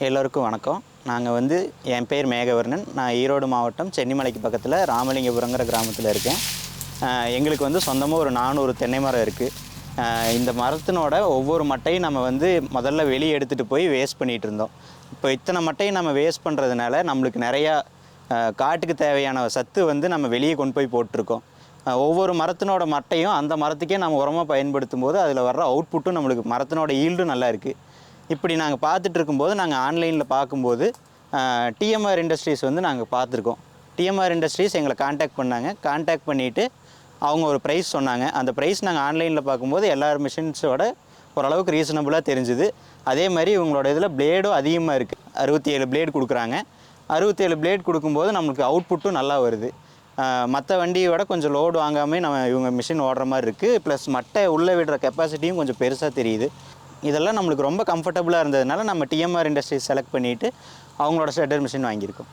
எல்லோருக்கும் வணக்கம். நாங்கள் என் பேர் மேகவர்ணன். நான் ஈரோடு மாவட்டம் சென்னிமலைக்கு பக்கத்தில் ராமலிங்கபுரங்கிற கிராமத்தில் இருக்கேன். எங்களுக்கு சொந்தமாக ஒரு 400 தென்னை மரம் இருக்குது. இந்த மரத்தினோட ஒவ்வொரு மட்டையும் நம்ம முதல்ல வெளியே எடுத்துகிட்டு போய் வேஸ்ட் பண்ணிகிட்டு இருந்தோம். இப்போ இத்தனை மட்டையும் நம்ம வேஸ்ட் பண்ணுறதுனால நம்மளுக்கு நிறையா காட்டுக்கு தேவையான சத்து நம்ம வெளியே கொண்டு போய் போட்டிருக்கோம். ஒவ்வொரு மரத்தினோட மட்டையும் அந்த மரத்துக்கே நம்ம உரமாக பயன்படுத்தும் போது அதில் வர்ற அவுட்புட்டும் நம்மளுக்கு மரத்தினோட ஈல்டும் நல்லா இருக்குது. இப்படி நாங்கள் பார்த்துட்டு இருக்கும்போது நாங்கள் ஆன்லைனில் பார்க்கும்போது டிஎம்ஆர் இண்டஸ்ட்ரீஸ் நாங்கள் பார்த்துருக்கோம். டிஎம்ஆர் இண்டஸ்ட்ரீஸ் எங்களை காண்டாக்ட் பண்ணாங்க. காண்டாக்ட் பண்ணிவிட்டு அவங்க ஒரு ப்ரைஸ் சொன்னாங்க. அந்த ப்ரைஸ் நாங்கள் ஆன்லைனில் பார்க்கும்போது எல்லா மிஷின்ஸோட ஓரளவுக்கு ரீசனபுளாக தெரிஞ்சுது. அதே மாதிரி இவங்களோட இதில் பிளேடும் அதிகமாக இருக்குது. 67 பிளேடு கொடுக்குறாங்க. 67 பிளேட் கொடுக்கும்போது நம்மளுக்கு அவுட்புட்டும் நல்லா வருது. மற்ற வண்டியோட கொஞ்சம் லோடு வாங்காமல் இவங்க மிஷின் ஓடுற மாதிரி இருக்குது. ப்ளஸ் மட்டை உள்ளே விடுற கெப்பாசிட்டியும் கொஞ்சம் பெருசாக தெரியுது. இதெல்லாம் நம்மளுக்கு ரொம்ப கம்ஃபர்டபுளாக இருந்ததுனால நம்ம டிஎம்ஆர் இண்டஸ்ட்ரீஸ் செலக்ட் பண்ணிவிட்டு அவங்களோட ஷட்டர் மிஷின் வாங்கியிருக்கோம்.